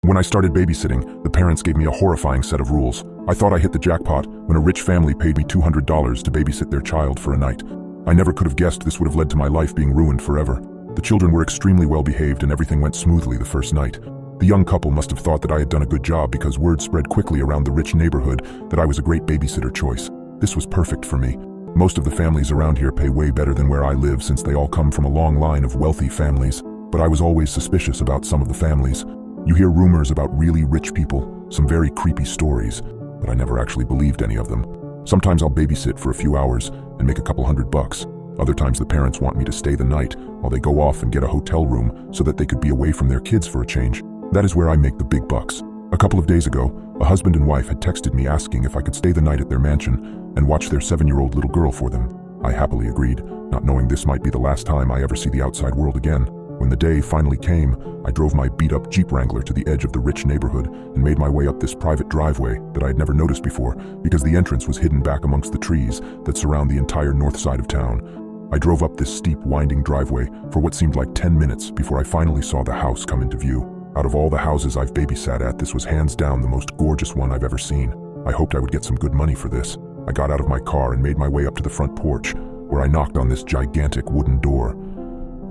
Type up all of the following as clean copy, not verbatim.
When I started babysitting, the parents gave me a horrifying set of rules. I thought I hit the jackpot when a rich family paid me $200 to babysit their child for a night. I never could have guessed this would have led to my life being ruined forever. The children were extremely well behaved and everything went smoothly the first night. The young couple must have thought that I had done a good job because word spread quickly around the rich neighborhood that I was a great babysitter choice. This was perfect for me. Most of the families around here pay way better than where I live since they all come from a long line of wealthy families. But I was always suspicious about some of the families. You hear rumors about really rich people, some very creepy stories, but I never actually believed any of them. Sometimes I'll babysit for a few hours and make a couple $100. Other times the parents want me to stay the night while they go off and get a hotel room so that they could be away from their kids for a change. That is where I make the big bucks. A couple of days ago, a husband and wife had texted me asking if I could stay the night at their mansion and watch their 7-year-old little girl for them. I happily agreed, not knowing this might be the last time I ever see the outside world again. When the day finally came, I drove my beat-up Jeep Wrangler to the edge of the rich neighborhood and made my way up this private driveway that I had never noticed before because the entrance was hidden back amongst the trees that surround the entire north side of town. I drove up this steep, winding driveway for what seemed like 10 minutes before I finally saw the house come into view. Out of all the houses I've babysat at, this was hands down the most gorgeous one I've ever seen. I hoped I would get some good money for this. I got out of my car and made my way up to the front porch, where I knocked on this gigantic wooden door.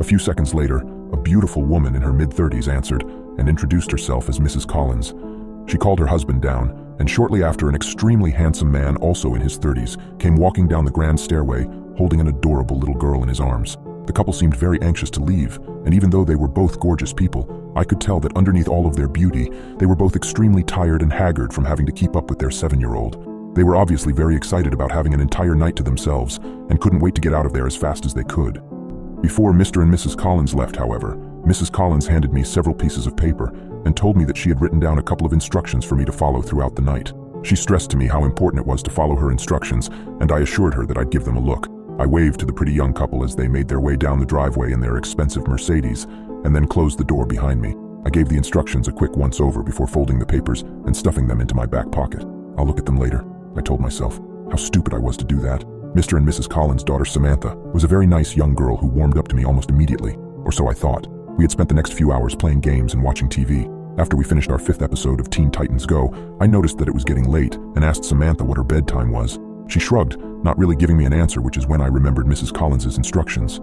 A few seconds later, a beautiful woman in her mid-30s answered and introduced herself as Mrs. Collins. She called her husband down, and shortly after, an extremely handsome man, also in his 30s, came walking down the grand stairway, holding an adorable little girl in his arms. The couple seemed very anxious to leave, and even though they were both gorgeous people, I could tell that underneath all of their beauty, they were both extremely tired and haggard from having to keep up with their 7-year-old. They were obviously very excited about having an entire night to themselves, and couldn't wait to get out of there as fast as they could. Before Mr. and Mrs. Collins left, however, Mrs. Collins handed me several pieces of paper and told me that she had written down a couple of instructions for me to follow throughout the night. She stressed to me how important it was to follow her instructions, and I assured her that I'd give them a look. I waved to the pretty young couple as they made their way down the driveway in their expensive Mercedes, and then closed the door behind me. I gave the instructions a quick once-over before folding the papers and stuffing them into my back pocket. I'll look at them later, I told myself. How stupid I was to do that. Mr. and Mrs. Collins' daughter Samantha was a very nice young girl who warmed up to me almost immediately, or so I thought. We had spent the next few hours playing games and watching TV. After we finished our 5th episode of Teen Titans Go, I noticed that it was getting late and asked Samantha what her bedtime was. She shrugged, not really giving me an answer, which is when I remembered Mrs. Collins' instructions.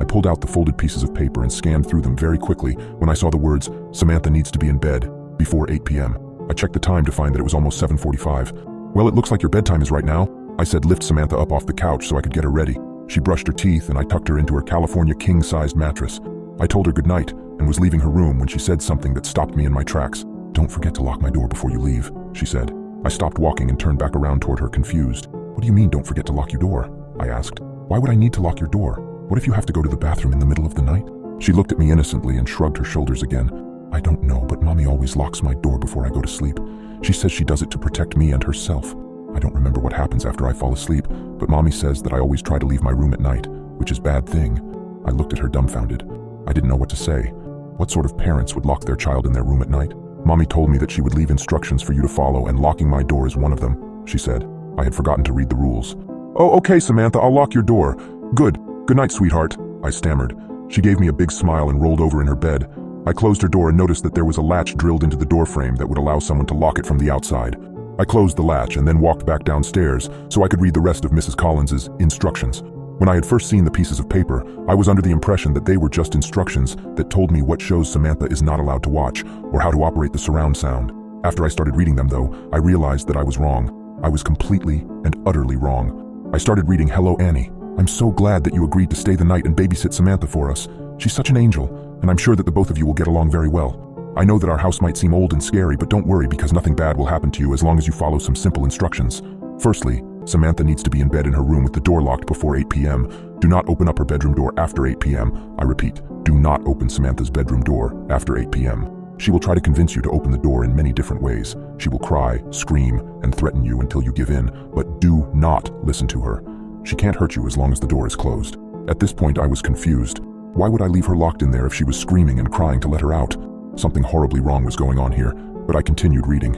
I pulled out the folded pieces of paper and scanned through them very quickly when I saw the words, "Samantha needs to be in bed before 8 p.m. I checked the time to find that it was almost 7:45. "Well, it looks like your bedtime is right now," I said, lift Samantha up off the couch so I could get her ready. She brushed her teeth and I tucked her into her California king-sized mattress. I told her goodnight and was leaving her room when she said something that stopped me in my tracks. "Don't forget to lock my door before you leave," she said. I stopped walking and turned back around toward her, confused. "What do you mean, don't forget to lock your door?" I asked. "Why would I need to lock your door? What if you have to go to the bathroom in the middle of the night?" She looked at me innocently and shrugged her shoulders again. "I don't know, but Mommy always locks my door before I go to sleep. She says she does it to protect me and herself. I don't remember what happens after I fall asleep, but Mommy says that I always try to leave my room at night, which is a bad thing." I looked at her dumbfounded. I didn't know what to say. What sort of parents would lock their child in their room at night? "Mommy told me that she would leave instructions for you to follow, and locking my door is one of them," she said. I had forgotten to read the rules. "Oh, okay, Samantha, I'll lock your door. Good. Good night, sweetheart," I stammered. She gave me a big smile and rolled over in her bed. I closed her door and noticed that there was a latch drilled into the door frame that would allow someone to lock it from the outside. I closed the latch and then walked back downstairs so I could read the rest of Mrs. Collins' instructions. When I had first seen the pieces of paper, I was under the impression that they were just instructions that told me what shows Samantha is not allowed to watch or how to operate the surround sound. After I started reading them, though, I realized that I was wrong. I was completely and utterly wrong. I started reading, "Hello, Annie. I'm so glad that you agreed to stay the night and babysit Samantha for us. She's such an angel, and I'm sure that the both of you will get along very well. I know that our house might seem old and scary, but don't worry because nothing bad will happen to you as long as you follow some simple instructions. Firstly, Samantha needs to be in bed in her room with the door locked before 8 p.m. Do not open up her bedroom door after 8 p.m. I repeat, do not open Samantha's bedroom door after 8 p.m. She will try to convince you to open the door in many different ways. She will cry, scream, and threaten you until you give in, but do not listen to her. She can't hurt you as long as the door is closed." At this point, I was confused. Why would I leave her locked in there if she was screaming and crying to let her out? Something horribly wrong was going on here, but I continued reading.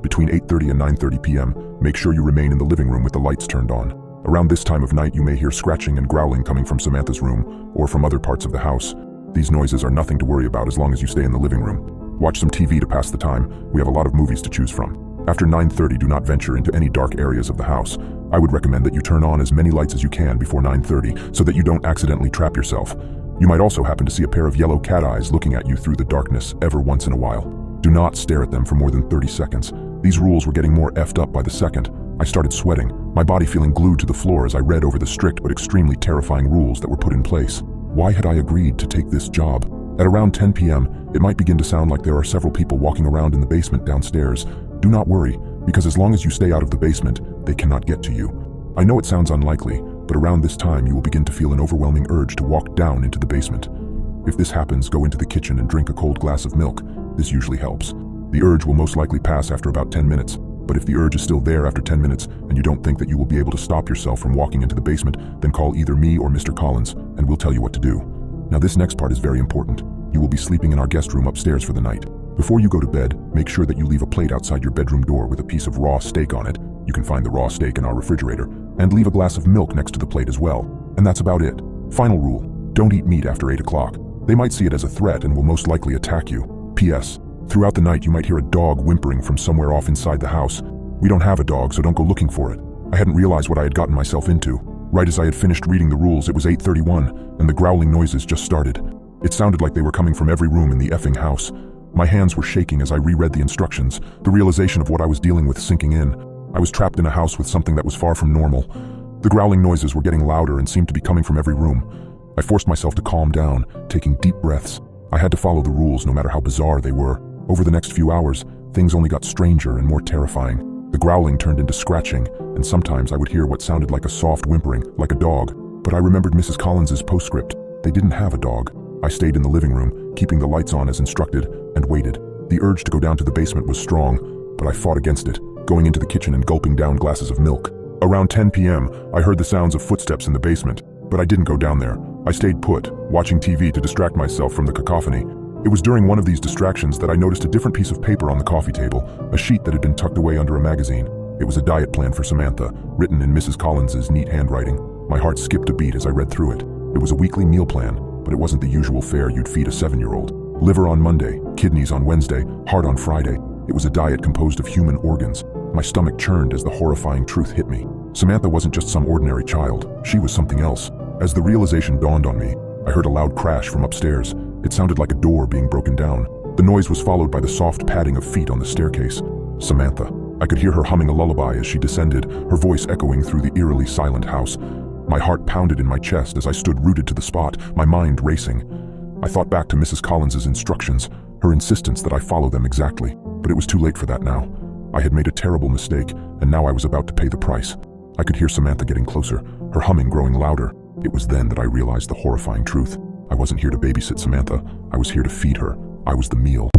"Between 8:30 and 9:30 p.m., make sure you remain in the living room with the lights turned on. Around this time of night, you may hear scratching and growling coming from Samantha's room or from other parts of the house. These noises are nothing to worry about as long as you stay in the living room. Watch some TV to pass the time. We have a lot of movies to choose from. After 9:30, do not venture into any dark areas of the house. I would recommend that you turn on as many lights as you can before 9:30 so that you don't accidentally trap yourself. You might also happen to see a pair of yellow cat eyes looking at you through the darkness every once in a while. Do not stare at them for more than 30 seconds. These rules were getting more effed up by the second. I started sweating, my body feeling glued to the floor as I read over the strict but extremely terrifying rules that were put in place. Why had I agreed to take this job? At around 10 p.m., it might begin to sound like there are several people walking around in the basement downstairs. Do not worry, because as long as you stay out of the basement, they cannot get to you. I know it sounds unlikely, but around this time you will begin to feel an overwhelming urge to walk down into the basement. If this happens, go into the kitchen and drink a cold glass of milk. This usually helps. The urge will most likely pass after about 10 minutes, but if the urge is still there after 10 minutes and you don't think that you will be able to stop yourself from walking into the basement, then call either me or Mr. Collins and we'll tell you what to do. Now this next part is very important. You will be sleeping in our guest room upstairs for the night. Before you go to bed, make sure that you leave a plate outside your bedroom door with a piece of raw steak on it. You can find the raw steak in our refrigerator, and leave a glass of milk next to the plate as well. And that's about it. Final rule, don't eat meat after 8 o'clock. They might see it as a threat and will most likely attack you. P.S. Throughout the night you might hear a dog whimpering from somewhere off inside the house. We don't have a dog, so don't go looking for it. I hadn't realized what I had gotten myself into. Right as I had finished reading the rules, it was 8:31, and the growling noises just started. It sounded like they were coming from every room in the effing house. My hands were shaking as I reread the instructions, the realization of what I was dealing with sinking in. I was trapped in a house with something that was far from normal. The growling noises were getting louder and seemed to be coming from every room. I forced myself to calm down, taking deep breaths. I had to follow the rules no matter how bizarre they were. Over the next few hours, things only got stranger and more terrifying. The growling turned into scratching, and sometimes I would hear what sounded like a soft whimpering, like a dog. But I remembered Mrs. Collins's postscript. They didn't have a dog. I stayed in the living room, keeping the lights on as instructed, and waited. The urge to go down to the basement was strong, but I fought against it, going into the kitchen and gulping down glasses of milk. Around 10 p.m., I heard the sounds of footsteps in the basement, but I didn't go down there. I stayed put, watching TV to distract myself from the cacophony. It was during one of these distractions that I noticed a different piece of paper on the coffee table, a sheet that had been tucked away under a magazine. It was a diet plan for Samantha, written in Mrs. Collins's neat handwriting. My heart skipped a beat as I read through it. It was a weekly meal plan, but it wasn't the usual fare you'd feed a 7-year-old. Liver on Monday, kidneys on Wednesday, heart on Friday. It was a diet composed of human organs. My stomach churned as the horrifying truth hit me. Samantha wasn't just some ordinary child. She was something else. As the realization dawned on me, I heard a loud crash from upstairs. It sounded like a door being broken down. The noise was followed by the soft padding of feet on the staircase. Samantha. I could hear her humming a lullaby as she descended, her voice echoing through the eerily silent house. My heart pounded in my chest as I stood rooted to the spot, my mind racing. I thought back to Mrs. Collins's instructions, her insistence that I follow them exactly, but it was too late for that now. I had made a terrible mistake, and now I was about to pay the price. I could hear Samantha getting closer, her humming growing louder. It was then that I realized the horrifying truth. I wasn't here to babysit Samantha. I was here to feed her. I was the meal.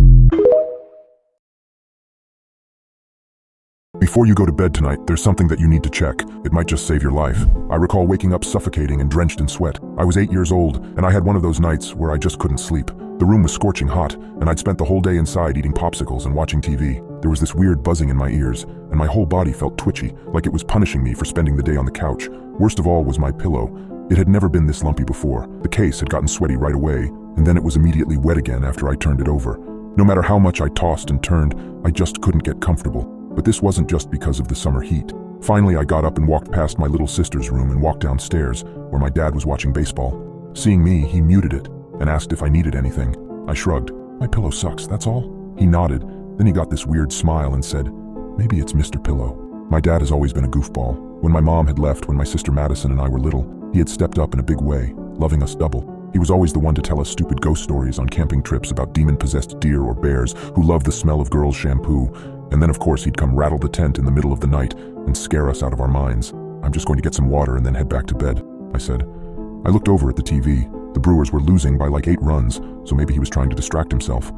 Before you go to bed tonight, there's something that you need to check. It might just save your life. I recall waking up suffocating and drenched in sweat. I was 8 years old, and I had one of those nights where I just couldn't sleep. The room was scorching hot, and I'd spent the whole day inside eating popsicles and watching TV. There was this weird buzzing in my ears, and my whole body felt twitchy, like it was punishing me for spending the day on the couch. Worst of all was my pillow. It had never been this lumpy before. The case had gotten sweaty right away, and then it was immediately wet again after I turned it over. No matter how much I tossed and turned, I just couldn't get comfortable. But this wasn't just because of the summer heat. Finally, I got up and walked past my little sister's room and walked downstairs, where my dad was watching baseball. Seeing me, he muted it and asked if I needed anything. I shrugged. My pillow sucks, that's all. He nodded. Then he got this weird smile and said, "Maybe it's Mr. Pillow." My dad has always been a goofball. When my mom had left when my sister Madison and I were little, he had stepped up in a big way, loving us double. He was always the one to tell us stupid ghost stories on camping trips about demon-possessed deer or bears who loved the smell of girls' shampoo. And then of course he'd come rattle the tent in the middle of the night and scare us out of our minds. "I'm just going to get some water and then head back to bed," I said. I looked over at the TV. The Brewers were losing by like 8 runs, so maybe he was trying to distract himself.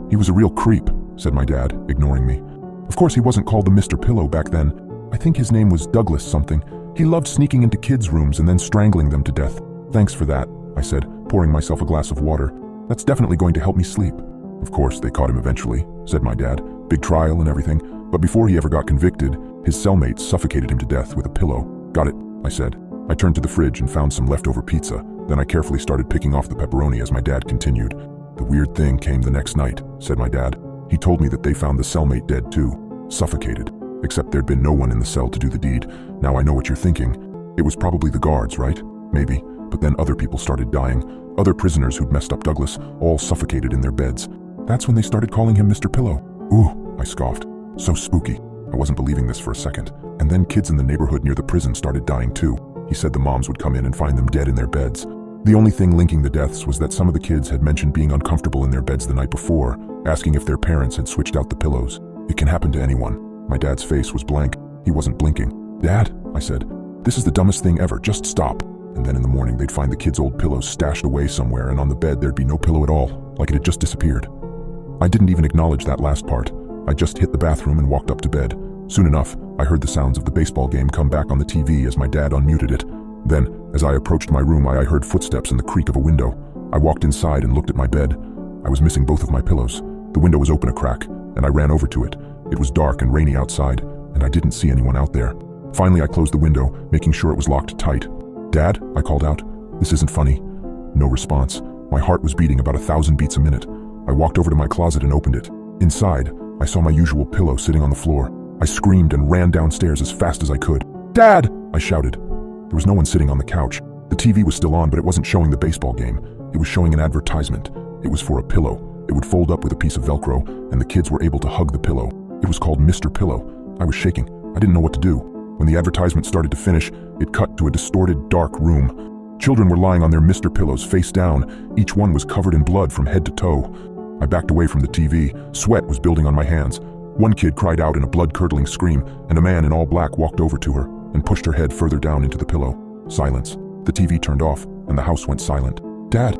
"He was a real creep," said my dad, ignoring me. Of course he wasn't called the Mr. Pillow back then. I think his name was Douglas something. He loved sneaking into kids' rooms and then strangling them to death. "Thanks for that," I said, pouring myself a glass of water. "That's definitely going to help me sleep." "Of course they caught him eventually," said my dad. "Big trial and everything. But before he ever got convicted, his cellmates suffocated him to death with a pillow." "Got it," I said. I turned to the fridge and found some leftover pizza. Then I carefully started picking off the pepperoni as my dad continued. The weird thing came the next night, said my dad. He told me that they found the cellmate dead too, suffocated, except there'd been no one in the cell to do the deed. Now I know what you're thinking. It was probably the guards, right? Maybe, but then other people started dying. Other prisoners who'd messed up Douglas, all suffocated in their beds. That's when they started calling him Mr. Pillow. Ooh, I scoffed. So spooky. I wasn't believing this for a second. And then kids in the neighborhood near the prison started dying too. He said the moms would come in and find them dead in their beds. The only thing linking the deaths was that some of the kids had mentioned being uncomfortable in their beds the night before, asking if their parents had switched out the pillows. It can happen to anyone. My dad's face was blank. He wasn't blinking. Dad, I said, this is the dumbest thing ever. Just stop. And then in the morning they'd find the kids' old pillows stashed away somewhere, and on the bed there'd be no pillow at all, like it had just disappeared. I didn't even acknowledge that last part. I just hit the bathroom and walked up to bed. Soon enough, I heard the sounds of the baseball game come back on the TV as my dad unmuted it. Then, as I approached my room, I heard footsteps and the creak of a window. I walked inside and looked at my bed. I was missing both of my pillows. The window was open a crack, and I ran over to it. It was dark and rainy outside, and I didn't see anyone out there. Finally, I closed the window, making sure it was locked tight. Dad, I called out. This isn't funny. No response. My heart was beating about 1,000 beats a minute. I walked over to my closet and opened it. Inside, I saw my usual pillow sitting on the floor. I screamed and ran downstairs as fast as I could. Dad! I shouted. There was no one sitting on the couch. The TV was still on, but it wasn't showing the baseball game. It was showing an advertisement. It was for a pillow. It would fold up with a piece of Velcro, and the kids were able to hug the pillow. It was called Mr. Pillow. I was shaking. I didn't know what to do. When the advertisement started to finish, it cut to a distorted, dark room. Children were lying on their Mr. Pillows face down. Each one was covered in blood from head to toe. I backed away from the TV. Sweat was building on my hands. One kid cried out in a blood-curdling scream, and a man in all black walked over to her and pushed her head further down into the pillow. Silence. The TV turned off, and the house went silent. Dad,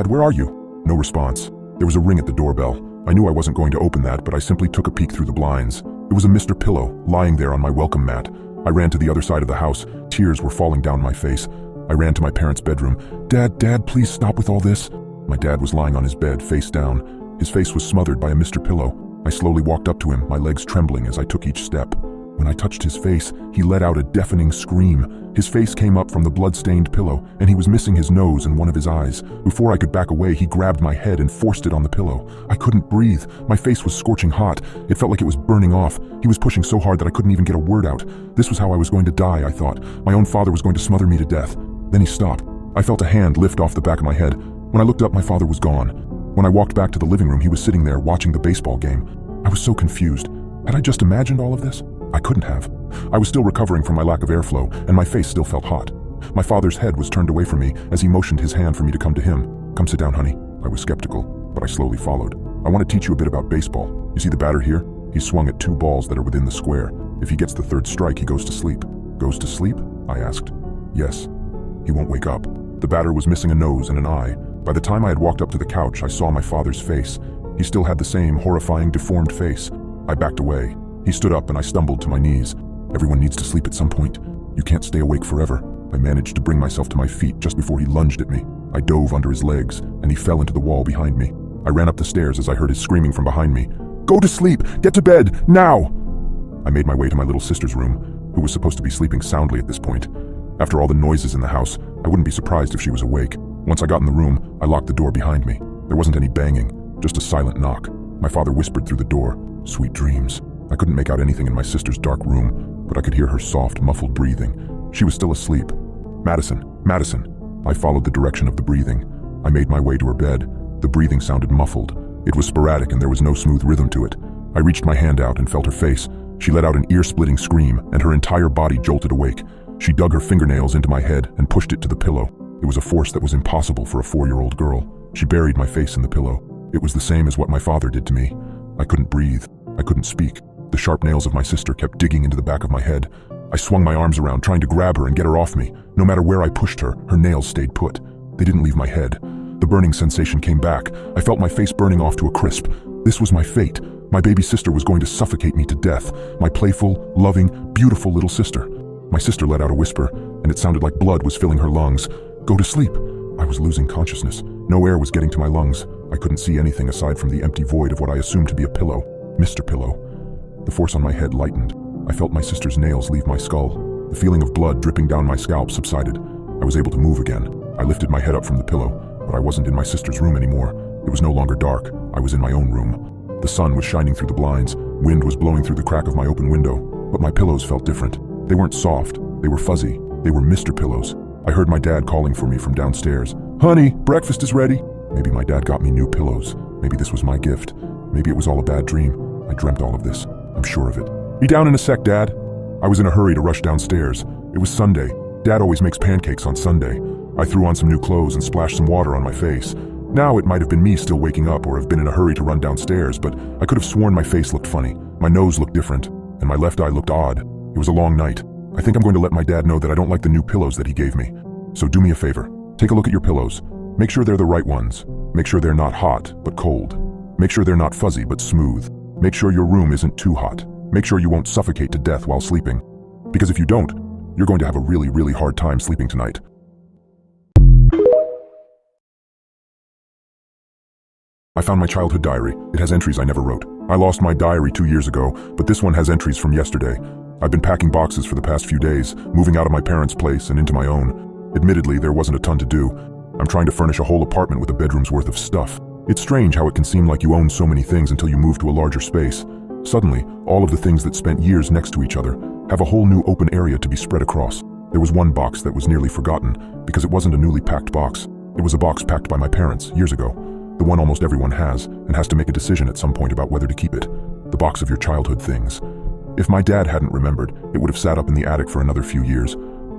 where are you? No response. There was a ring at the doorbell. I knew I wasn't going to open that, but I simply took a peek through the blinds. It was a Mr. Pillow, lying there on my welcome mat. I ran to the other side of the house. Tears were falling down my face. I ran to my parents' bedroom. Dad, please stop with all this. My dad was lying on his bed, face down. His face was smothered by a Mr. Pillow. I slowly walked up to him, my legs trembling as I took each step. When I touched his face, he let out a deafening scream. His face came up from the blood-stained pillow, and he was missing his nose and one of his eyes. Before I could back away, he grabbed my head and forced it on the pillow. I couldn't breathe. My face was scorching hot. It felt like it was burning off. He was pushing so hard that I couldn't even get a word out. This was how I was going to die, I thought. My own father was going to smother me to death. Then he stopped. I felt a hand lift off the back of my head. When I looked up, my father was gone. When I walked back to the living room, he was sitting there watching the baseball game. I was so confused. Had I just imagined all of this? I couldn't have. I was still recovering from my lack of airflow, and my face still felt hot. My father's head was turned away from me as he motioned his hand for me to come to him. Come sit down, honey. I was skeptical, but I slowly followed. I want to teach you a bit about baseball. You see the batter here? He swung at 2 balls that are within the square. If he gets the 3rd strike, he goes to sleep. Goes to sleep? I asked. Yes. He won't wake up. The batter was missing a nose and an eye. By the time I had walked up to the couch, I saw my father's face. He still had the same horrifying, deformed face. I backed away. He stood up and I stumbled to my knees. Everyone needs to sleep at some point. You can't stay awake forever. I managed to bring myself to my feet just before he lunged at me. I dove under his legs, and he fell into the wall behind me. I ran up the stairs as I heard his screaming from behind me. Go to sleep! Get to bed! Now! I made my way to my little sister's room, who was supposed to be sleeping soundly at this point. After all the noises in the house, I wouldn't be surprised if she was awake. Once I got in the room, I locked the door behind me. There wasn't any banging, just a silent knock. My father whispered through the door, "Sweet dreams." I couldn't make out anything in my sister's dark room, but I could hear her soft, muffled breathing. She was still asleep. Madison. I followed the direction of the breathing. I made my way to her bed. The breathing sounded muffled. It was sporadic and there was no smooth rhythm to it. I reached my hand out and felt her face. She let out an ear-splitting scream, and her entire body jolted awake. She dug her fingernails into my head and pushed it to the pillow. It was a force that was impossible for a 4-year-old girl. She buried my face in the pillow. It was the same as what my father did to me. I couldn't breathe. I couldn't speak. The sharp nails of my sister kept digging into the back of my head. I swung my arms around, trying to grab her and get her off me. No matter where I pushed her, her nails stayed put. They didn't leave my head. The burning sensation came back. I felt my face burning off to a crisp. This was my fate. My baby sister was going to suffocate me to death. My playful, loving, beautiful little sister. My sister let out a whisper, and it sounded like blood was filling her lungs. Go to sleep. I was losing consciousness. No air was getting to my lungs. I couldn't see anything aside from the empty void of what I assumed to be a pillow. Mr. Pillow. The force on my head lightened. I felt my sister's nails leave my skull. The feeling of blood dripping down my scalp subsided. I was able to move again. I lifted my head up from the pillow, but I wasn't in my sister's room anymore. It was no longer dark. I was in my own room. The sun was shining through the blinds. Wind was blowing through the crack of my open window. But my pillows felt different. They weren't soft. They were fuzzy. They were Mr. Pillows. I heard my dad calling for me from downstairs. "Honey, breakfast is ready." Maybe my dad got me new pillows. Maybe this was my gift. Maybe it was all a bad dream. I dreamt all of this. I'm sure of it. "Be down in a sec, Dad." I was in a hurry to rush downstairs. It was Sunday. Dad always makes pancakes on Sunday. I threw on some new clothes and splashed some water on my face. Now it might have been me still waking up or have been in a hurry to run downstairs, but I could have sworn my face looked funny. My nose looked different, and my left eye looked odd. It was a long night. I think I'm going to let my dad know that I don't like the new pillows that he gave me. So do me a favor. Take a look at your pillows. Make sure they're the right ones. Make sure they're not hot, but cold. Make sure they're not fuzzy, but smooth. Make sure your room isn't too hot. Make sure you won't suffocate to death while sleeping. Because if you don't, you're going to have a really, really hard time sleeping tonight. I found my childhood diary. It has entries I never wrote. I lost my diary 2 years ago, but this one has entries from yesterday. I've been packing boxes for the past few days, moving out of my parents' place and into my own. Admittedly, there wasn't a ton to do. I'm trying to furnish a whole apartment with a bedroom's worth of stuff. It's strange how it can seem like you own so many things until you move to a larger space. Suddenly, all of the things that spent years next to each other have a whole new open area to be spread across. There was one box that was nearly forgotten because it wasn't a newly packed box. It was a box packed by my parents years ago. The one almost everyone has and has to make a decision at some point about whether to keep it. The box of your childhood things. If my dad hadn't remembered, it would have sat up in the attic for another few years.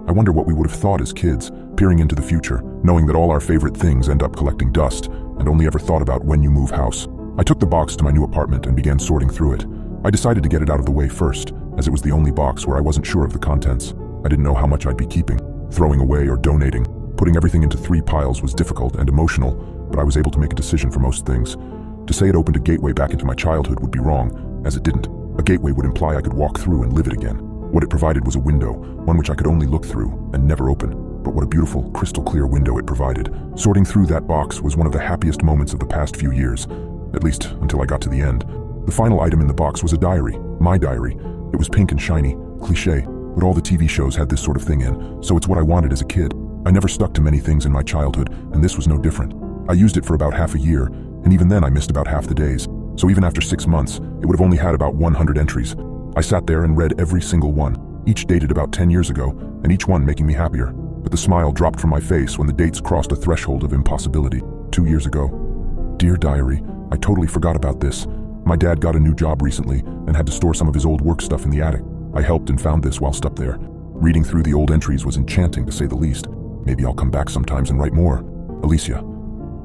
I wonder what we would have thought as kids, peering into the future, knowing that all our favorite things end up collecting dust, and only ever thought about when you move house. I took the box to my new apartment and began sorting through it. I decided to get it out of the way first, as it was the only box where I wasn't sure of the contents. I didn't know how much I'd be keeping, throwing away or donating. Putting everything into 3 piles was difficult and emotional, but I was able to make a decision for most things. To say it opened a gateway back into my childhood would be wrong, as it didn't. A gateway would imply I could walk through and live it again. What it provided was a window, one which I could only look through and never open. But what a beautiful, crystal clear window it provided. Sorting through that box was one of the happiest moments of the past few years, at least until I got to the end. The final item in the box was a diary, my diary. It was pink and shiny, cliché, but all the TV shows had this sort of thing in, so it's what I wanted as a kid. I never stuck to many things in my childhood, and this was no different. I used it for about half a year, and even then I missed about half the days. So even after 6 months, it would have only had about 100 entries. I sat there and read every single one, each dated about 10 years ago, and each one making me happier. But the smile dropped from my face when the dates crossed a threshold of impossibility. 2 years ago. Dear diary, I totally forgot about this. My dad got a new job recently and had to store some of his old work stuff in the attic. I helped and found this whilst up there. Reading through the old entries was enchanting, to say the least. Maybe I'll come back sometimes and write more. Alicia.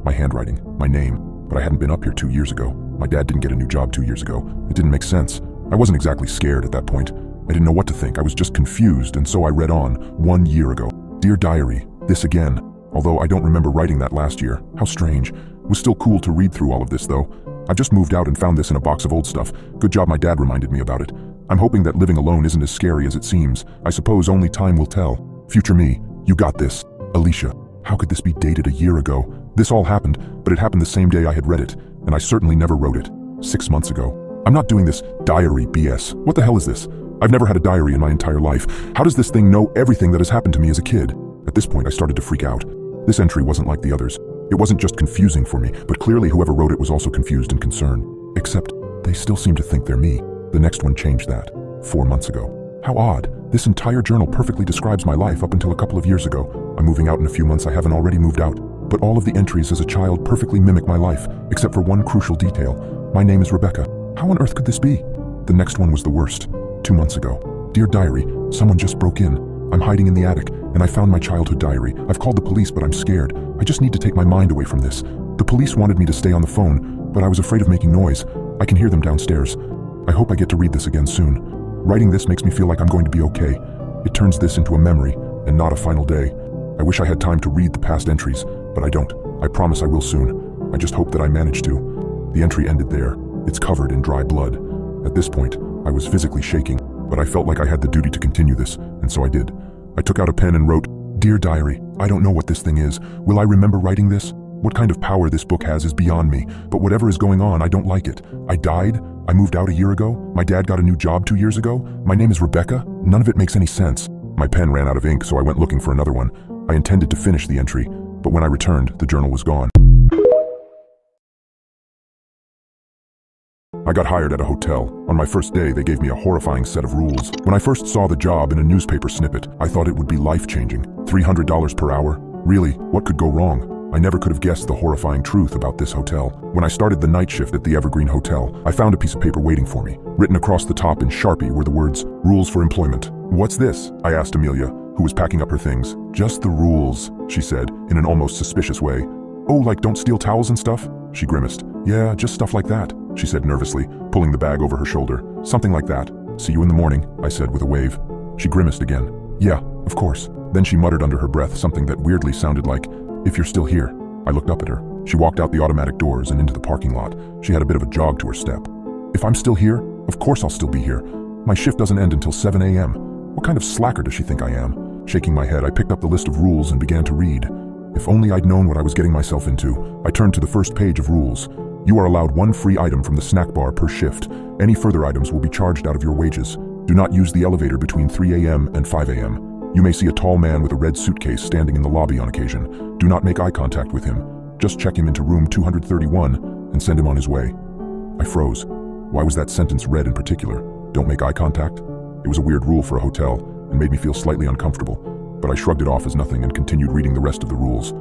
My handwriting, my name, but I hadn't been up here 2 years ago. My dad didn't get a new job 2 years ago. It didn't make sense. I wasn't exactly scared at that point. I didn't know what to think. I was just confused, and so I read on. 1 year ago. Dear diary, this again. Although I don't remember writing that last year. How strange. It was still cool to read through all of this, though. I've just moved out and found this in a box of old stuff. Good job my dad reminded me about it. I'm hoping that living alone isn't as scary as it seems. I suppose only time will tell. Future me, you got this. Alicia. How could this be dated a year ago? This all happened, but it happened the same day I had read it, and I certainly never wrote it. 6 months ago. I'm not doing this diary BS. What the hell is this? I've never had a diary in my entire life. How does this thing know everything that has happened to me as a kid? At this point, I started to freak out. This entry wasn't like the others. It wasn't just confusing for me, but clearly whoever wrote it was also confused and concerned. Except, they still seem to think they're me. The next one changed that. 4 months ago. How odd. This entire journal perfectly describes my life up until a couple of years ago. I'm moving out in a few months. I haven't already moved out. But all of the entries as a child perfectly mimic my life, except for one crucial detail. My name is Rebecca. How on earth could this be? The next one was the worst. 2 months ago. Dear diary, someone just broke in. I'm hiding in the attic, and I found my childhood diary. I've called the police, but I'm scared. I just need to take my mind away from this. The police wanted me to stay on the phone, but I was afraid of making noise. I can hear them downstairs. I hope I get to read this again soon. Writing this makes me feel like I'm going to be okay. It turns this into a memory, and not a final day. I wish I had time to read the past entries, but I don't. I promise I will soon. I just hope that I manage to. The entry ended there. It's covered in dry blood. At this point, I was physically shaking, but I felt like I had the duty to continue this, and so I did. I took out a pen and wrote, Dear diary, I don't know what this thing is. Will I remember writing this? What kind of power this book has is beyond me, but whatever is going on, I don't like it. I died. I moved out a year ago. My dad got a new job 2 years ago. My name is Rebecca. None of it makes any sense. My pen ran out of ink, so I went looking for another one. I intended to finish the entry, but when I returned, the journal was gone. I got hired at a hotel. On my first day, they gave me a horrifying set of rules. When I first saw the job in a newspaper snippet, I thought it would be life-changing. $300 per hour? Really, what could go wrong? I never could have guessed the horrifying truth about this hotel. When I started the night shift at the Evergreen Hotel, I found a piece of paper waiting for me. Written across the top in Sharpie were the words, "Rules for Employment." "What's this?" I asked Amelia, who was packing up her things. "Just the rules," she said, in an almost suspicious way. "Oh, like don't steal towels and stuff?" She grimaced. "Yeah, just stuff like that," she said nervously, pulling the bag over her shoulder. "Something like that." "See you in the morning," I said with a wave. She grimaced again. "Yeah, of course." Then she muttered under her breath something that weirdly sounded like, "If you're still here." I looked up at her. She walked out the automatic doors and into the parking lot. She had a bit of a jog to her step. "If I'm still here? Of course I'll still be here. My shift doesn't end until 7 a.m. What kind of slacker does she think I am?" Shaking my head, I picked up the list of rules and began to read. If only I'd known what I was getting myself into. I turned to the first page of rules. "You are allowed one free item from the snack bar per shift. Any further items will be charged out of your wages. Do not use the elevator between 3 a.m. and 5 a.m. You may see a tall man with a red suitcase standing in the lobby on occasion. Do not make eye contact with him. Just check him into room 231 and send him on his way." I froze. Why was that sentence read in particular? Don't make eye contact? It was a weird rule for a hotel and made me feel slightly uncomfortable, but I shrugged it off as nothing and continued reading the rest of the rules.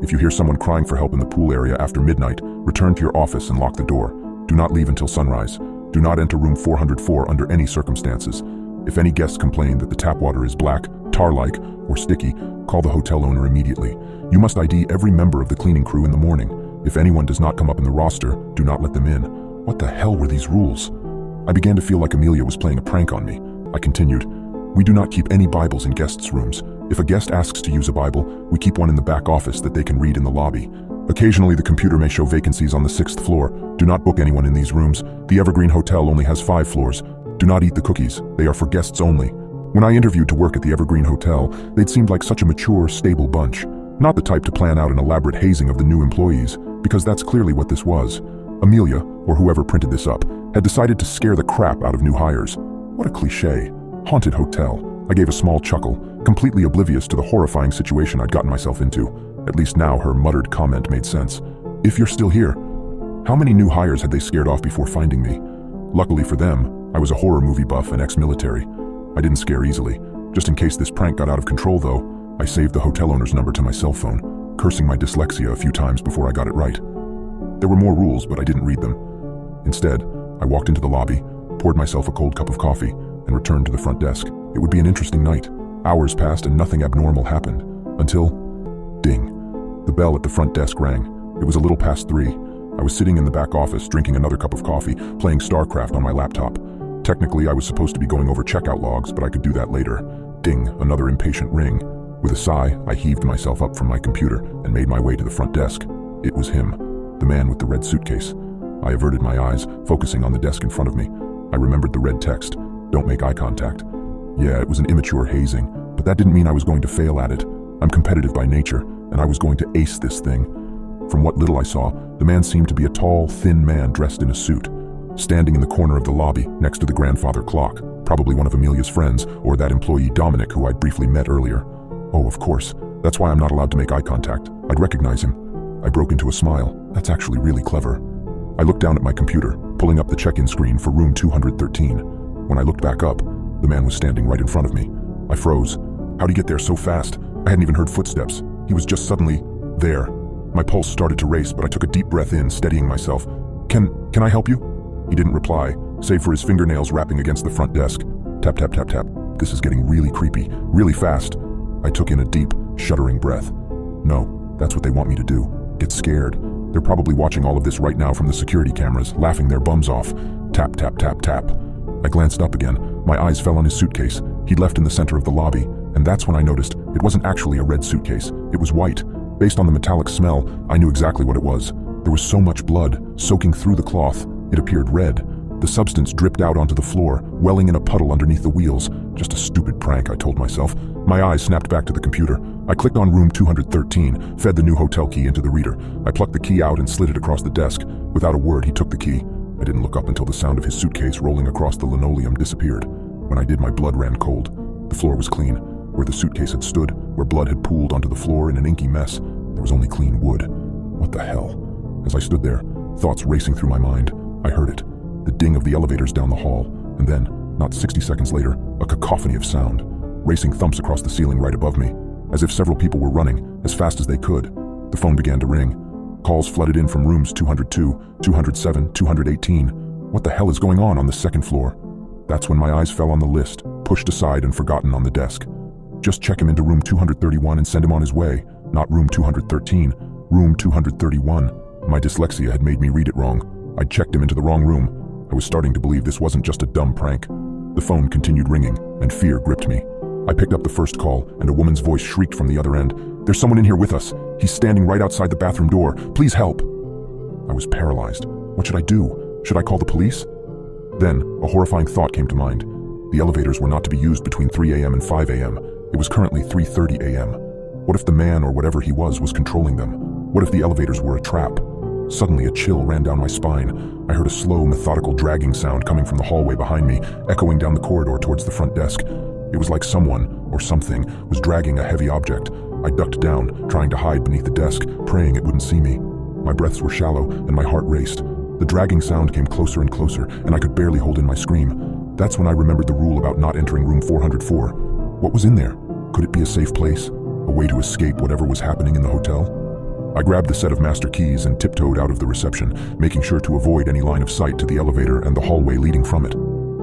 "If you hear someone crying for help in the pool area after midnight, return to your office and lock the door. Do not leave until sunrise. Do not enter room 404 under any circumstances. If any guests complain that the tap water is black, tar-like, or sticky, call the hotel owner immediately. You must ID every member of the cleaning crew in the morning. If anyone does not come up in the roster, do not let them in." What the hell were these rules? I began to feel like Amelia was playing a prank on me. I continued, "We do not keep any Bibles in guests' rooms. If a guest asks to use a Bible, we keep one in the back office that they can read in the lobby. Occasionally, the computer may show vacancies on the 6th floor. Do not book anyone in these rooms. The Evergreen Hotel only has 5 floors. Do not eat the cookies. They are for guests only." When I interviewed to work at the Evergreen Hotel, they'd seemed like such a mature, stable bunch. Not the type to plan out an elaborate hazing of the new employees, because that's clearly what this was. Amelia, or whoever printed this up, had decided to scare the crap out of new hires. What a cliche. Haunted hotel. I gave a small chuckle, completely oblivious to the horrifying situation I'd gotten myself into. At least now her muttered comment made sense. "If you're still here." How many new hires had they scared off before finding me? Luckily for them, I was a horror movie buff and ex-military. I didn't scare easily. Just in case this prank got out of control though, I saved the hotel owner's number to my cell phone, cursing my dyslexia a few times before I got it right. There were more rules, but I didn't read them. Instead, I walked into the lobby, poured myself a cold cup of coffee, and returned to the front desk. It would be an interesting night. Hours passed and nothing abnormal happened. Until... ding. The bell at the front desk rang. It was a little past 3. I was sitting in the back office drinking another cup of coffee, playing StarCraft on my laptop. Technically, I was supposed to be going over checkout logs, but I could do that later. Ding, another impatient ring. With a sigh, I heaved myself up from my computer and made my way to the front desk. It was him, the man with the red suitcase. I averted my eyes, focusing on the desk in front of me. I remembered the red text, "Don't make eye contact." Yeah, it was an immature hazing, but that didn't mean I was going to fail at it. I'm competitive by nature, and I was going to ace this thing. From what little I saw, the man seemed to be a tall, thin man dressed in a suit, standing in the corner of the lobby next to the grandfather clock, probably one of Amelia's friends, or that employee Dominic who I'd briefly met earlier. Oh, of course. That's why I'm not allowed to make eye contact. I'd recognize him. I broke into a smile. That's actually really clever. I looked down at my computer, pulling up the check-in screen for room 213. When I looked back up, the man was standing right in front of me. I froze. How'd he get there so fast? I hadn't even heard footsteps. He was just suddenly there. My pulse started to race, but I took a deep breath in, steadying myself. Can I help you?" He didn't reply, save for his fingernails rapping against the front desk. Tap, tap, tap, tap. This is getting really creepy, really fast. I took in a deep, shuddering breath. No, that's what they want me to do. Get scared. They're probably watching all of this right now from the security cameras, laughing their bums off. Tap, tap, tap, tap. I glanced up again. My eyes fell on his suitcase. He'd left in the center of the lobby, and that's when I noticed it wasn't actually a red suitcase. It was white. Based on the metallic smell, I knew exactly what it was. There was so much blood soaking through the cloth, it appeared red. The substance dripped out onto the floor, welling in a puddle underneath the wheels. Just a stupid prank, I told myself. My eyes snapped back to the computer. I clicked on room 213, fed the new hotel key into the reader. I plucked the key out and slid it across the desk. Without a word, he took the key. I didn't look up until the sound of his suitcase rolling across the linoleum disappeared. When I did, my blood ran cold. The floor was clean. Where the suitcase had stood, where blood had pooled onto the floor in an inky mess, there was only clean wood. What the hell? As I stood there, thoughts racing through my mind, I heard it. the ding of the elevators down the hall, and then, not 60 seconds later, a cacophony of sound. Racing thumps across the ceiling right above me, as if several people were running as fast as they could. The phone began to ring. Calls flooded in from rooms 202, 207, 218. What the hell is going on the second floor? That's when my eyes fell on the list, pushed aside and forgotten on the desk. Just check him into room 231 and send him on his way. Not room 213, room 231. My dyslexia had made me read it wrong. I'd checked him into the wrong room. I was starting to believe this wasn't just a dumb prank. The phone continued ringing, and fear gripped me. I picked up the first call, and a woman's voice shrieked from the other end. "There's someone in here with us. He's standing right outside the bathroom door. Please help." I was paralyzed. What should I do? Should I call the police? Then, a horrifying thought came to mind. The elevators were not to be used between 3 a.m. and 5 a.m. It was currently 3:30 a.m. What if the man or whatever he was controlling them? What if the elevators were a trap? Suddenly, a chill ran down my spine. I heard a slow, methodical dragging sound coming from the hallway behind me, echoing down the corridor towards the front desk. It was like someone, or something, was dragging a heavy object. I ducked down, trying to hide beneath the desk, praying it wouldn't see me. My breaths were shallow, and my heart raced. The dragging sound came closer and closer, and I could barely hold in my scream. That's when I remembered the rule about not entering room 404. What was in there? Could it be a safe place? A way to escape whatever was happening in the hotel? I grabbed the set of master keys and tiptoed out of the reception, making sure to avoid any line of sight to the elevator and the hallway leading from it.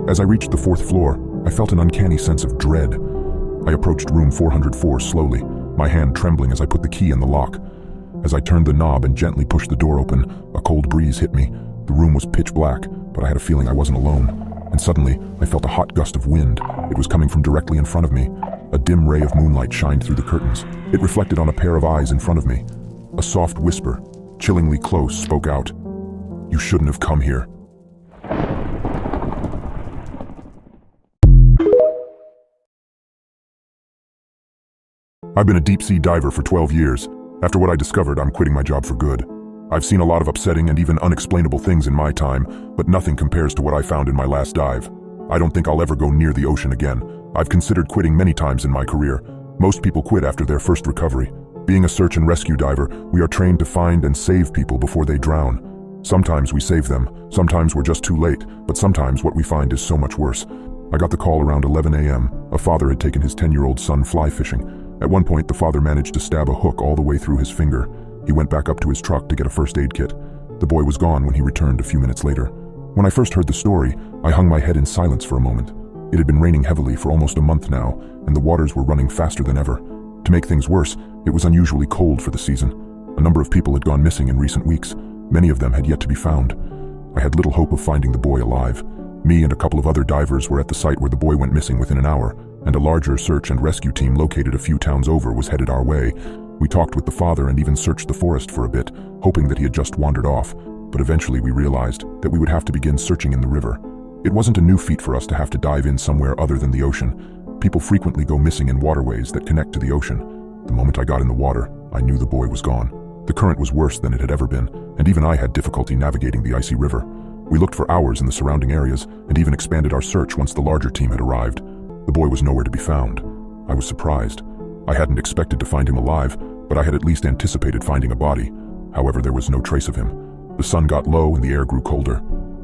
As I reached the 4th floor, I felt an uncanny sense of dread. I approached room 404 slowly, my hand trembling as I put the key in the lock. As I turned the knob and gently pushed the door open, a cold breeze hit me. The room was pitch black, but I had a feeling I wasn't alone. And suddenly, I felt a hot gust of wind. It was coming from directly in front of me. A dim ray of moonlight shined through the curtains. It reflected on a pair of eyes in front of me. A soft whisper, chillingly close, spoke out. "You shouldn't have come here." I've been a deep-sea diver for 12 years. After what I discovered, I'm quitting my job for good. I've seen a lot of upsetting and even unexplainable things in my time, but nothing compares to what I found in my last dive. I don't think I'll ever go near the ocean again. I've considered quitting many times in my career. Most people quit after their first recovery. Being a search and rescue diver, we are trained to find and save people before they drown. Sometimes we save them, sometimes we're just too late, but sometimes what we find is so much worse. I got the call around 11 a.m. A father had taken his 10-year-old son fly fishing. At one point, the father managed to stab a hook all the way through his finger. He went back up to his truck to get a first aid kit. The boy was gone when he returned a few minutes later. When I first heard the story, I hung my head in silence for a moment. It had been raining heavily for almost a month now, and the waters were running faster than ever. To make things worse, it was unusually cold for the season. A number of people had gone missing in recent weeks. Many of them had yet to be found. I had little hope of finding the boy alive. Me and a couple of other divers were at the site where the boy went missing within an hour, and a larger search and rescue team located a few towns over was headed our way. We talked with the father and even searched the forest for a bit, hoping that he had just wandered off, but eventually we realized that we would have to begin searching in the river. It wasn't a new feat for us to have to dive in somewhere other than the ocean. People frequently go missing in waterways that connect to the ocean. The moment I got in the water, I knew the boy was gone. The current was worse than it had ever been, and even I had difficulty navigating the icy river. We looked for hours in the surrounding areas and even expanded our search once the larger team had arrived. The boy was nowhere to be found. I was surprised. I hadn't expected to find him alive, but I had at least anticipated finding a body. However, there was no trace of him. The sun got low and the air grew colder.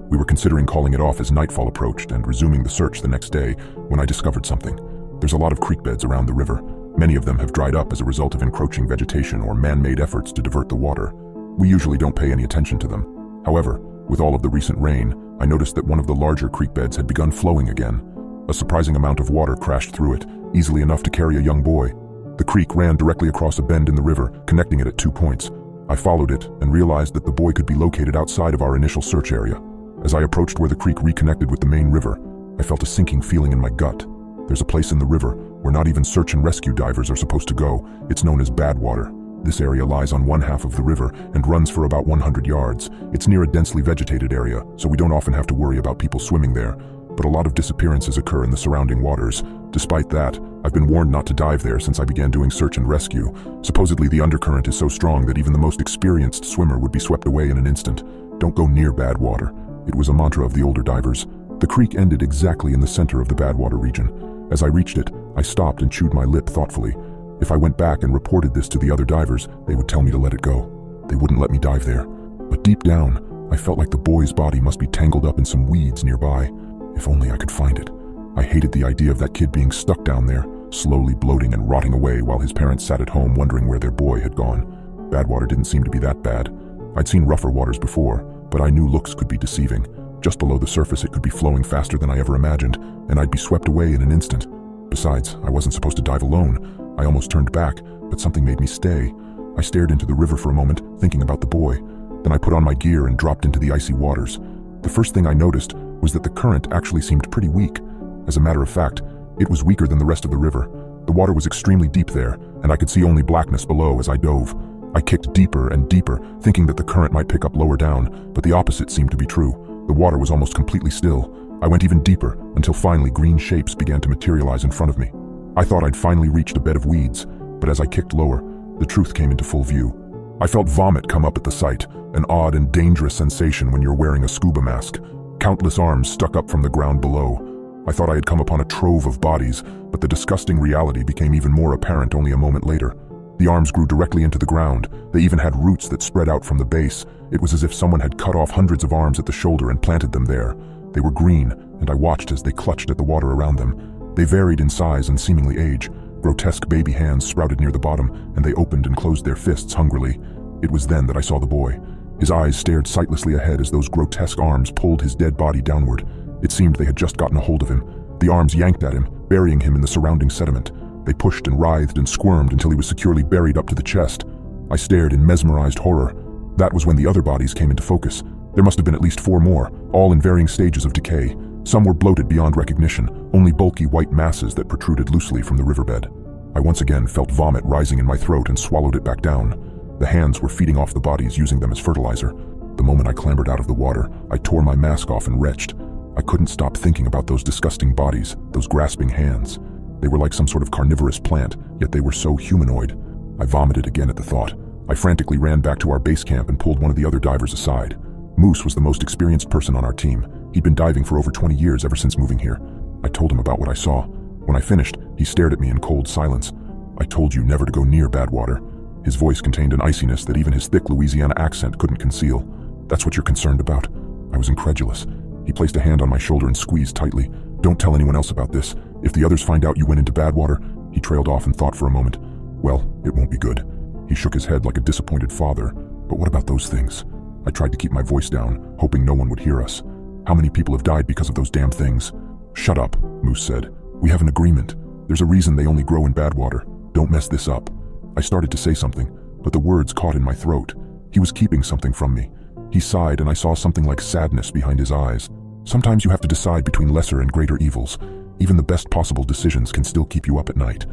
We were considering calling it off as nightfall approached and resuming the search the next day when I discovered something. There's a lot of creek beds around the river. Many of them have dried up as a result of encroaching vegetation or man-made efforts to divert the water. We usually don't pay any attention to them. However, with all of the recent rain, I noticed that one of the larger creek beds had begun flowing again. A surprising amount of water crashed through it, easily enough to carry a young boy. The creek ran directly across a bend in the river, connecting it at 2 points. I followed it and realized that the boy could be located outside of our initial search area. As I approached where the creek reconnected with the main river, I felt a sinking feeling in my gut. There's a place in the river where not even search and rescue divers are supposed to go. It's known as Badwater. This area lies on one half of the river and runs for about 100 yards. It's near a densely vegetated area, so we don't often have to worry about people swimming there. But a lot of disappearances occur in the surrounding waters. Despite that, I've been warned not to dive there since I began doing search and rescue. Supposedly the undercurrent is so strong that even the most experienced swimmer would be swept away in an instant. Don't go near Badwater. It was a mantra of the older divers. The creek ended exactly in the center of the Badwater region. As I reached it, I stopped and chewed my lip thoughtfully. If I went back and reported this to the other divers, they would tell me to let it go. They wouldn't let me dive there. But deep down, I felt like the boy's body must be tangled up in some weeds nearby. If only I could find it. I hated the idea of that kid being stuck down there, slowly bloating and rotting away while his parents sat at home wondering where their boy had gone. Badwater didn't seem to be that bad. I'd seen rougher waters before, but I knew looks could be deceiving. Just below the surface it could be flowing faster than I ever imagined, and I'd be swept away in an instant. Besides, I wasn't supposed to dive alone. I almost turned back, but something made me stay. I stared into the river for a moment, thinking about the boy. Then I put on my gear and dropped into the icy waters. The first thing I noticed was that the current actually seemed pretty weak. As a matter of fact, it was weaker than the rest of the river. The water was extremely deep there, and I could see only blackness below as I dove. I kicked deeper and deeper, thinking that the current might pick up lower down, but the opposite seemed to be true. The water was almost completely still. I went even deeper, until finally green shapes began to materialize in front of me. I thought I'd finally reached a bed of weeds, but as I kicked lower, the truth came into full view. I felt vomit come up at the sight, an odd and dangerous sensation when you're wearing a scuba mask. Countless arms stuck up from the ground below. I thought I had come upon a trove of bodies, but the disgusting reality became even more apparent only a moment later. The arms grew directly into the ground. They even had roots that spread out from the base. It was as if someone had cut off hundreds of arms at the shoulder and planted them there. They were green, and I watched as they clutched at the water around them. They varied in size and seemingly age. Grotesque baby hands sprouted near the bottom, and they opened and closed their fists hungrily. It was then that I saw the boy. His eyes stared sightlessly ahead as those grotesque arms pulled his dead body downward. It seemed they had just gotten a hold of him. The arms yanked at him, burying him in the surrounding sediment. They pushed and writhed and squirmed until he was securely buried up to the chest. I stared in mesmerized horror. That was when the other bodies came into focus. There must have been at least 4 more, all in varying stages of decay. Some were bloated beyond recognition, only bulky white masses that protruded loosely from the riverbed. I once again felt vomit rising in my throat and swallowed it back down. The hands were feeding off the bodies, using them as fertilizer. The moment I clambered out of the water, I tore my mask off and retched. I couldn't stop thinking about those disgusting bodies, those grasping hands. They were like some sort of carnivorous plant, yet they were so humanoid. I vomited again at the thought. I frantically ran back to our base camp and pulled one of the other divers aside. Moose was the most experienced person on our team. He'd been diving for over 20 years ever since moving here. I told him about what I saw. When I finished, he stared at me in cold silence. I told you never to go near Badwater. His voice contained an iciness that even his thick Louisiana accent couldn't conceal. That's what you're concerned about? I was incredulous. He placed a hand on my shoulder and squeezed tightly. Don't tell anyone else about this. If the others find out you went into Badwater. He trailed off and thought for a moment. Well, it won't be good. He shook his head like a disappointed father. But what about those things? I tried to keep my voice down, hoping no one would hear us. How many people have died because of those damn things? Shut up, Moose said. We have an agreement. There's a reason they only grow in Badwater. Don't mess this up. I started to say something, but the words caught in my throat. He was keeping something from me. He sighed, and I saw something like sadness behind his eyes. Sometimes you have to decide between lesser and greater evils. Even the best possible decisions can still keep you up at night.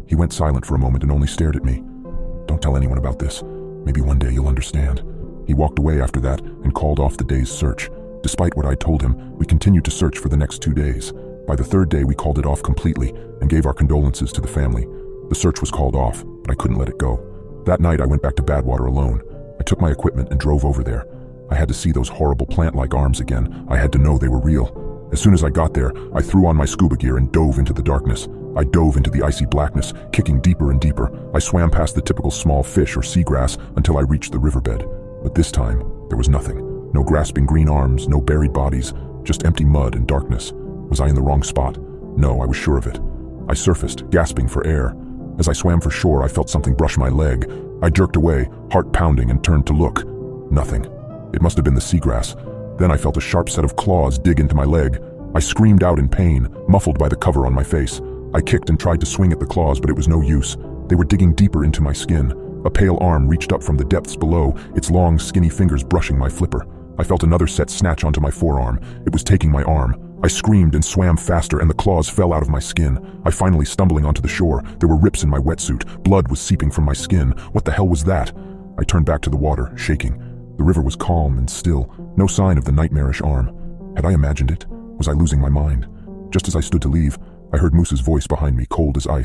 He went silent for a moment and only stared at me. Don't tell anyone about this. Maybe one day you'll understand. He walked away after that and called off the day's search. Despite what I told him, we continued to search for the next 2 days. By the 3rd day, we called it off completely and gave our condolences to the family. The search was called off, but I couldn't let it go. That night, I went back to Badwater alone. I took my equipment and drove over there. I had to see those horrible plant-like arms again. I had to know they were real. As soon as I got there, I threw on my scuba gear and dove into the darkness. I dove into the icy blackness, kicking deeper and deeper. I swam past the typical small fish or seagrass until I reached the riverbed. But this time, there was nothing. No grasping green arms, no buried bodies, just empty mud and darkness. Was I in the wrong spot? No, I was sure of it. I surfaced, gasping for air. As I swam for shore, I felt something brush my leg. I jerked away, heart pounding, and turned to look. Nothing. It must have been the seagrass. Then I felt a sharp set of claws dig into my leg. I screamed out in pain, muffled by the cover on my face. I kicked and tried to swing at the claws, but it was no use. They were digging deeper into my skin. A pale arm reached up from the depths below, its long, skinny fingers brushing my flipper. I felt another set snatch onto my forearm. It was taking my arm. I screamed and swam faster, and the claws fell out of my skin. I finally stumbling onto the shore. There were rips in my wetsuit. Blood was seeping from my skin. What the hell was that? I turned back to the water, shaking. The river was calm and still, no sign of the nightmarish arm. Had I imagined it? Was I losing my mind? Just as I stood to leave, I heard Moose's voice behind me, cold as ice.